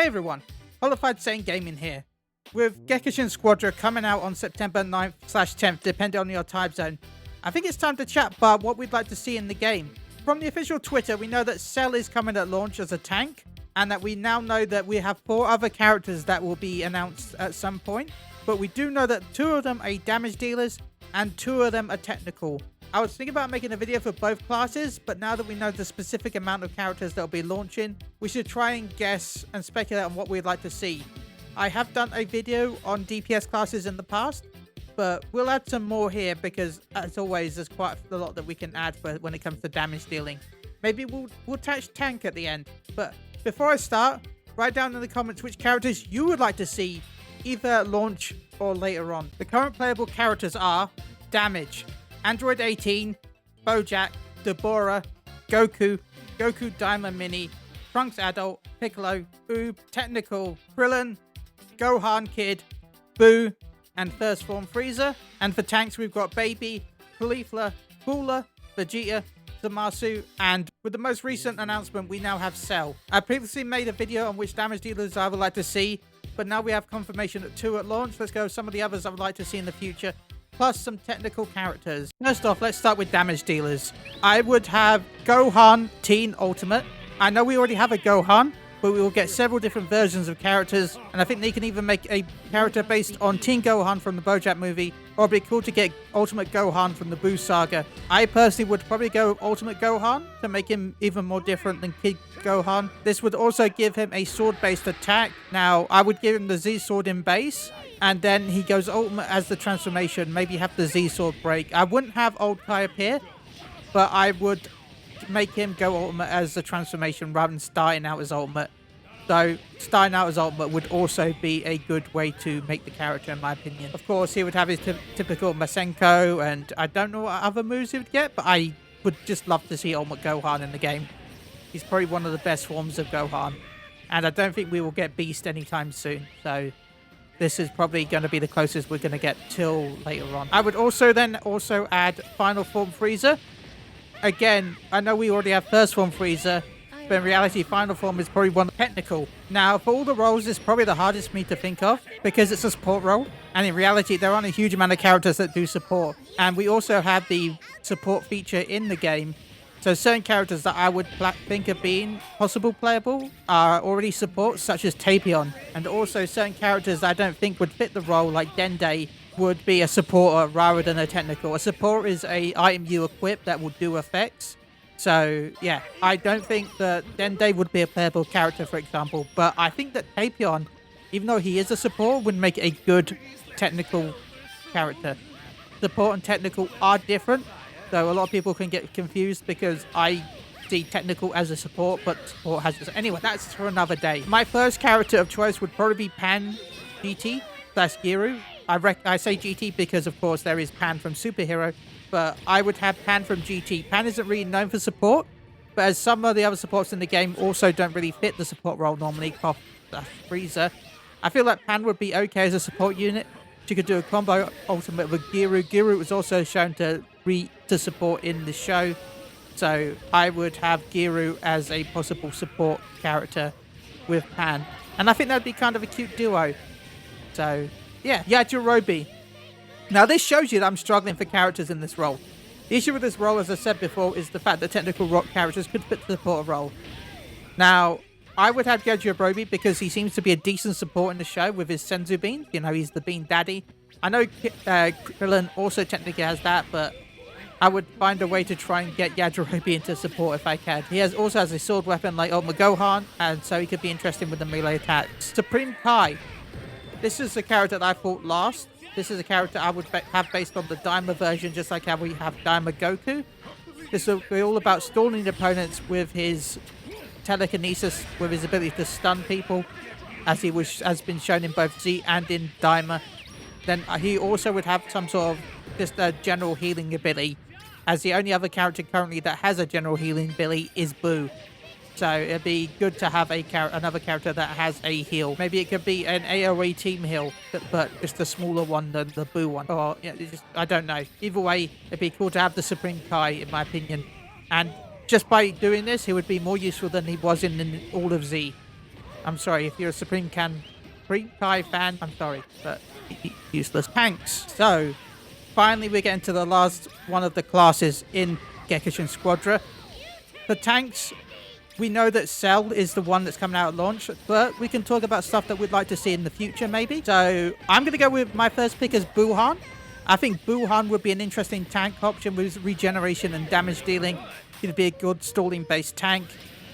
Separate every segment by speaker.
Speaker 1: Hey everyone, Qualified Sane Gaming here. With Gekishin Squ4dra coming out on September 9th/10th, depending on your time zone, I think it's time to chat about what we'd like to see in the game. From the official Twitter, we know that Cell is coming at launch as a tank, and that we now know that we have 4 other characters that will be announced at some point, but we do know that 2 of them are damage dealers, and 2 of them are technical. I was thinking about making a video for both classes, but now that we know the specific amount of characters that will be launching, we should try and guess and speculate on what we'd like to see. I have done a video on DPS classes in the past, but we'll add some more here because, as always, there's quite a lot that we can add when it comes to damage dealing. Maybe we'll touch tank at the end. But before I start, write down in the comments which characters you would like to see either at launch or later on. The current playable characters are Damage, Android 18, Bojack, Deborah, Goku, Goku Diamond Mini, Trunks Adult, Piccolo, Oob, Technical, Krillin, Gohan Kid, Boo, and First Form Frieza. And for tanks, we've got Baby, Caulifla, Cooler, Vegeta, Zamasu, and with the most recent announcement, we now have Cell. I previously made a video on which damage dealers I would like to see, but now we have confirmation at 2 at launch. Let's go with some of the others I would like to see in the future, plus some technical characters. First off, let's start with damage dealers. I would have Gohan Teen Ultimate. I know we already have a Gohan, but we will get several different versions of characters, and I think they can even make a character based on Teen Gohan from the Bojack movie, or it'd be cool to get Ultimate Gohan from the Boo saga. I personally would probably go with Ultimate Gohan to make him even more different than Kid Gohan. This would also give him a sword-based attack. Now, I would give him the Z-Sword in base, and then he goes Ultimate as the transformation, maybe have the Z-Sword break. I wouldn't have Old Kai appear, but I would make him go Ultimate as the transformation rather than starting out as Ultimate. So starting out as Ultimate would also be a good way to make the character, in my opinion. Of course, he would have his typical Masenko, and I don't know what other moves he would get, but I would just love to see Ultimate Gohan in the game. He's probably one of the best forms of Gohan, and I don't think we will get Beast anytime soon, so this is probably going to be the closest we're going to get till later on. I would also add Final Form Frieza. Again, I know we already have First Form Frieza, but in reality, Final Form is probably one technical. Now, for all the roles, it's probably the hardest for me to think of because it's a support role. And in reality, there aren't a huge amount of characters that do support. And we also have the support feature in the game. So certain characters that I would think of being possible playable are already support, such as Tapion. And also certain characters that I don't think would fit the role, like Dende, would be a supporter rather than a technical. A support is a item you equip that will do effects. So, yeah, I don't think that Dende would be a playable character, for example, but I think that Tapion, even though he is a support, would make a good technical character. Support and technical are different, so a lot of people can get confused because I see technical as a support, but support has... Anyway, that's for another day. My first character of choice would probably be Pan GT / Giru. I say GT because, of course, there is Pan from Superhero, but I would have Pan from GT. Pan isn't really known for support, but as some of the other supports in the game also don't really fit the support role normally, Koff, Frieza, I feel like Pan would be okay as a support unit. She could do a combo ultimate with Giru. Giru was also shown to support in the show, so I would have Giru as a possible support character with Pan. And I think that would be kind of a cute duo. So, yeah, Yajirobe. Now, this shows you that I'm struggling for characters in this role. The issue with this role, as I said before, is the fact that technical rock characters could fit the support role. Now, I would have Yajirobe because he seems to be a decent support in the show with his Senzu Bean. You know, he's the Bean Daddy. I know Krillin also technically has that, but I would find a way to try and get Yajirobe into support if I can. He also has a sword weapon like Ultimate Gohan, and so he could be interesting with the melee attacks. Supreme Kai. This is the character that I fought last. This is a character I would have based on the Daima version, just like how we have Daima Goku. This will be all about stalling opponents with his telekinesis, with his ability to stun people, as has been shown in both Z and in Daima. Then he also would have some sort of just a general healing ability, as the only other character currently that has a general healing ability is Boo. So it'd be good to have another character that has a heal. Maybe it could be an AoE team heal, but just a smaller one than the Boo one. Or, yeah, I don't know. Either way, it'd be cool to have the Supreme Kai, in my opinion. And just by doing this, he would be more useful than he was in all of Z. I'm sorry, if you're a Supreme Kai fan, I'm sorry, but useless. Tanks. So, finally we're getting to the last one of the classes in Gekishin Squ4dra. For tanks, we know that Cell is the one that's coming out at launch, but we can talk about stuff that we'd like to see in the future, maybe. So, I'm going to go with my first pick as Buhan. I think Buhan would be an interesting tank option with regeneration and damage dealing. He'd be a good stalling-based tank.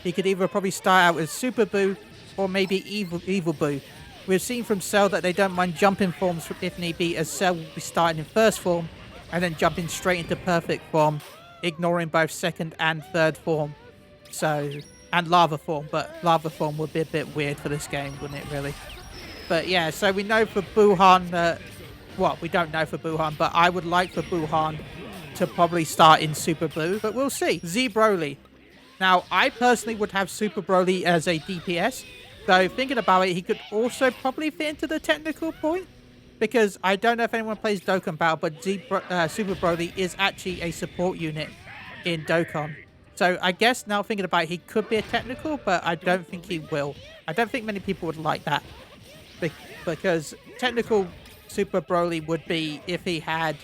Speaker 1: He could either probably start out as Super Buu or maybe Evil Buu. We've seen from Cell that they don't mind jumping forms if need be, as Cell will be starting in first form and then jumping straight into perfect form, ignoring both second and third form. So, and lava form, but lava form would be a bit weird for this game, wouldn't it, really? But yeah, so we know for Buhan that, well, we don't know for Buhan, but I would like for Buhan to probably start in Super Buu, but we'll see. Z Broly. Now, I personally would have Super Broly as a DPS, though thinking about it, he could also probably fit into the technical point, because I don't know if anyone plays Dokkan Battle, but Super Broly is actually a support unit in Dokkan. So I guess now thinking about it, he could be a technical, but I don't think he will. I don't think many people would like that, because technical Super Broly would be if he had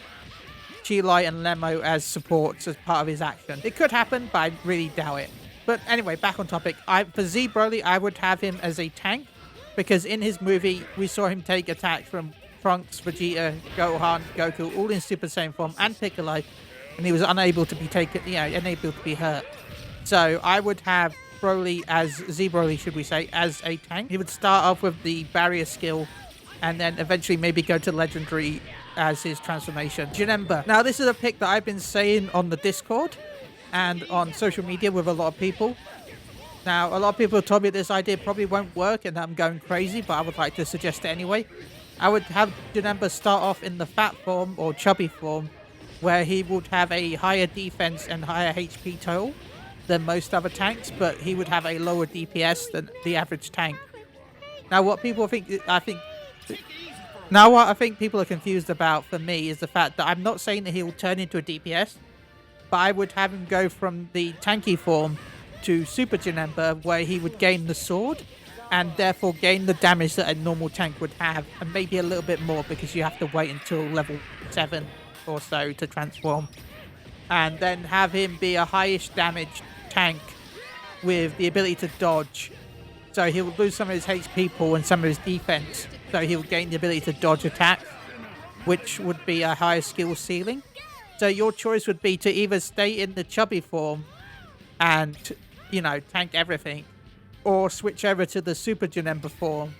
Speaker 1: Chi-Lai and Lemo as supports as part of his action. It could happen, but I really doubt it. But anyway, back on topic. For Z Broly, I would have him as a tank, because in his movie, we saw him take attacks from Trunks, Vegeta, Gohan, Goku, all in Super Saiyan form, and Piccolo, and he was unable to be taken, unable to be hurt. So I would have Broly as, Z Broly should we say, as a tank. He would start off with the barrier skill, and then eventually maybe go to Legendary as his transformation. Janemba. Now, this is a pick that I've been saying on the Discord and on social media with a lot of people. Now, a lot of people told me this idea probably won't work and I'm going crazy, but I would like to suggest it anyway. I would have Janemba start off in the fat form or chubby form, where he would have a higher defense and higher HP total than most other tanks, but he would have a lower DPS than the average tank. Now, what people think, what I think people are confused about for me is the fact that I'm not saying that he will turn into a DPS, but I would have him go from the tanky form to Super Janemba, where he would gain the sword and therefore gain the damage that a normal tank would have, and maybe a little bit more because you have to wait until level 7 or so to transform. And then have him be a highish damage tank with the ability to dodge. So he will lose some of his HP pool and some of his defense. So he will gain the ability to dodge attacks, which would be a higher skill ceiling. So your choice would be to either stay in the chubby form and, tank everything, or switch over to the Super Janemba form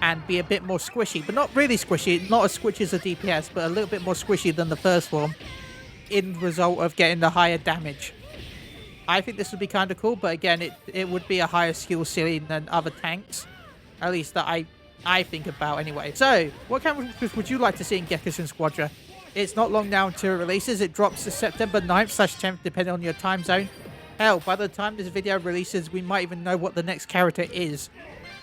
Speaker 1: and be a bit more squishy, but not really squishy, not as squishy as a DPS, but a little bit more squishy than the first form, in result of getting the higher damage. I think this would be kind of cool, but again, it would be a higher skill ceiling than other tanks, at least that I think about anyway. So, what characters would you like to see in Gekishin Squ4dra? It's not long now until it releases. It drops to September 9th/10th, depending on your time zone. Hell, by the time this video releases, we might even know what the next character is.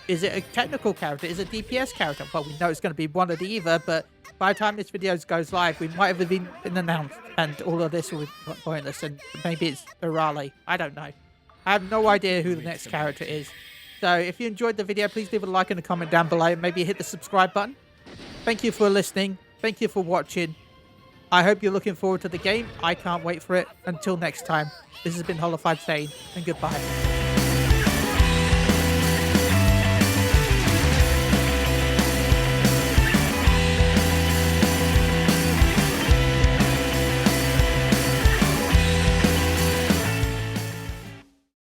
Speaker 1: Is it a technical character? Is it a DPS character? Well, we know it's going to be one or the either, but by the time this video goes live, we might have been announced, and all of this will be pointless, and maybe it's Irale. I don't know. I have no idea who the next character is. So, if you enjoyed the video, please leave a like and a comment down below, and maybe hit the subscribe button. Thank you for listening. Thank you for watching. I hope you're looking forward to the game. I can't wait for it. Until next time, this has been Holified saying, and goodbye.